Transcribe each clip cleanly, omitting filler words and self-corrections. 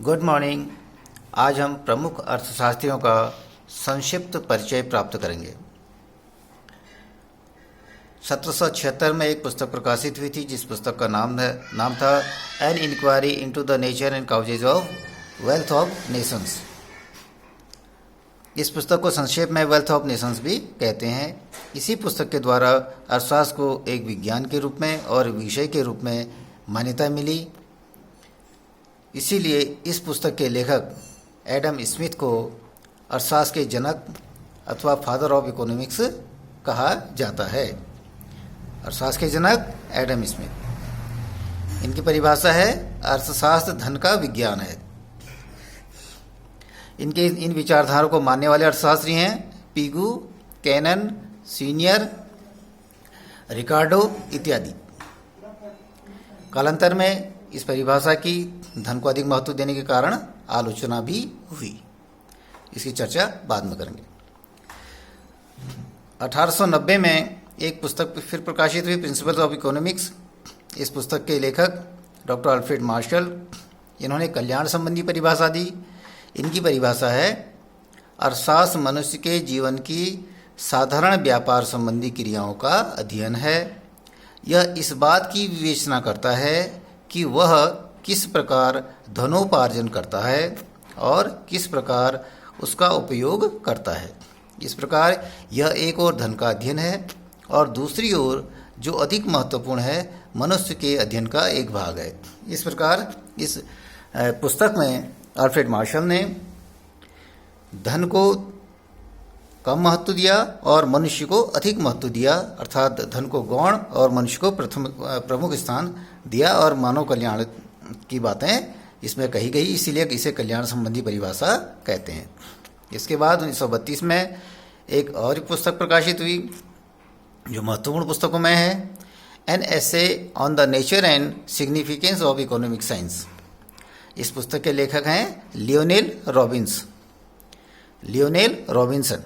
Good morning. आज हम प्रमुख अर्थशास्त्रियों का संक्षिप्त परिचय प्राप्त करेंगे। 1776 में एक पुस्तक प्रकाशित हुई थी जिस पुस्तक का नाम था an inquiry into the nature and causes of wealth of nations. इस पुस्तक को संक्षेप में वेल्थ ऑफ नेशंस भी कहते हैं। इसी पुस्तक के द्वारा अर्थशास्त्र को एक विज्ञान के रूप में और विषय के रूप में मान्यता मिली। इसीलिए इस पुस्तक के लेखक एडम स्मिथ को अर्थशास्त्र के जनक अथवा फादर ऑफ इकोनॉमिक्स कहा जाता है। अर्थशास्त्र के जनक एडम स्मिथ। इनकी परिभाषा है अर्थशास्त्र धन का विज्ञान है। इनके इन विचारधाराओं को मानने वाले अर्थशास्त्री हैं पीगू, कैनन, सीनियर, रिकार्डो इत्यादि। कालांतर में इस परिभाषा की धन को अधिक महत्व देने के कारण आलोचना भी हुई। इसकी चर्चा बाद में करेंगे। 1890 में एक पुस्तक फिर प्रकाशित हुई, प्रिंसिपल्स ऑफ इकोनॉमिक्स। इस पुस्तक के लेखक डॉक्टर अल्फ्रेड मार्शल। इन्होंने कल्याण संबंधी परिभाषा दी। इनकी परिभाषा है अर्थशास्त्र मनुष्य के जीवन की साधारण व्यापार संबंधी क्रियाओं का अध्ययन है। यह इस बात की विवेचना करता है कि वह किस प्रकार धनोपार्जन करता है और किस प्रकार उसका उपयोग करता है। इस प्रकार यह एक ओर धन का अध्ययन है और दूसरी ओर जो अधिक महत्वपूर्ण है मनुष्य के अध्ययन का एक भाग है। इस प्रकार इस पुस्तक में अल्फ्रेड मार्शल ने धन को कम महत्व दिया और मनुष्य को अधिक महत्व दिया, अर्थात धन को गौण और मनुष्य को प्रमुख स्थान दिया और मानव कल्याण की बातें इसमें कही गई। इसीलिए इसे कल्याण संबंधी परिभाषा कहते हैं। इसके बाद 1932 में एक और पुस्तक प्रकाशित हुई जो महत्वपूर्ण पुस्तकों में है, an essay on the nature and significance of economic science. इस पुस्तक के लेखक हैं लियोनेल रॉबिन्सन।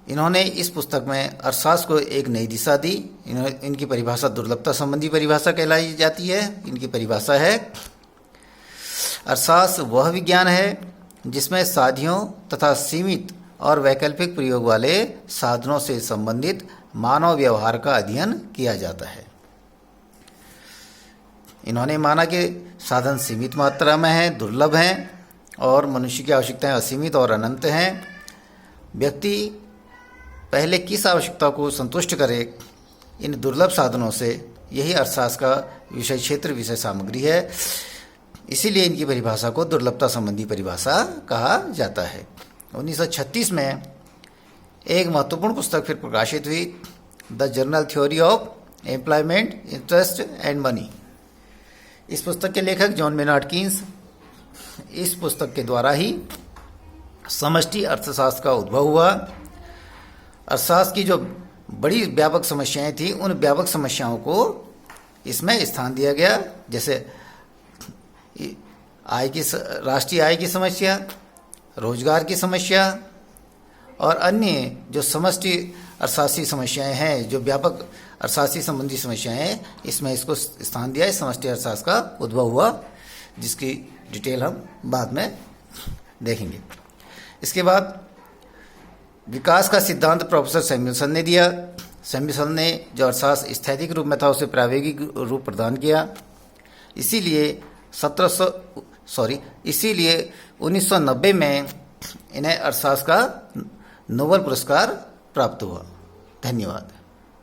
इन्होंने इस पुस्तक में अर्थशास्त्र को एक नई दिशा दी। इनकी परिभाषा दुर्लभता संबंधी परिभाषा कहलाई जाती है। इनकी परिभाषा है अर्थशास्त्र वह विज्ञान है जिसमें साध्यों तथा सीमित और वैकल्पिक प्रयोग वाले साधनों से संबंधित मानव व्यवहार का अध्ययन किया जाता है। इन्होंने माना कि साधन सीमित मात्रा में हैं, दुर्लभ हैं और मनुष्य की आवश्यकताएं असीमित और अनंत हैं। व्यक्ति पहले किस आवश्यकता को संतुष्ट करे, इन दुर्लभ साधनों से, यही अर्थशास्त्र का विषय क्षेत्र, विषय सामग्री है। इसीलिए इनकी परिभाषा को दुर्लभता संबंधी परिभाषा कहा जाता है। 1936 में एक महत्वपूर्ण पुस्तक फिर प्रकाशित हुई, the general theory of employment, interest and money. इस पुस्तक के लेखक जॉन मेनार्ड कीन्स। इस पुस्तक के द्वारा ही समष्टि अर्थशास्त्र का उद्भव हुआ। अर्थशास्त्र की जो बड़ी व्यापक समस्याएं थी उन व्यापक समस्याओं को इसमें स्थान दिया गया, जैसे राष्ट्रीय आय की समस्या, रोजगार की समस्या और अन्य जो समष्टि अर्थशास्त्रीय समस्याएं हैं, जो व्यापक अर्थशास्त्री संबंधी समस्याएं हैं, इसमें इसको स्थान दिया। इस समष्टि अर्थशास्त्र का उद्भव हुआ जिसकी डिटेल हम बाद में देखेंगे। इसके बाद विकास का सिद्धांत प्रोफेसर सैमुअलसन ने दिया। सैमुअलसन ने जो अर्थशास्त्र स्थैतिक रूप में था उसे प्रायोगिक रूप प्रदान किया। इसीलिए 1990 में इन्हें अर्थशास्त्र का नोबेल पुरस्कार प्राप्त हुआ। धन्यवाद।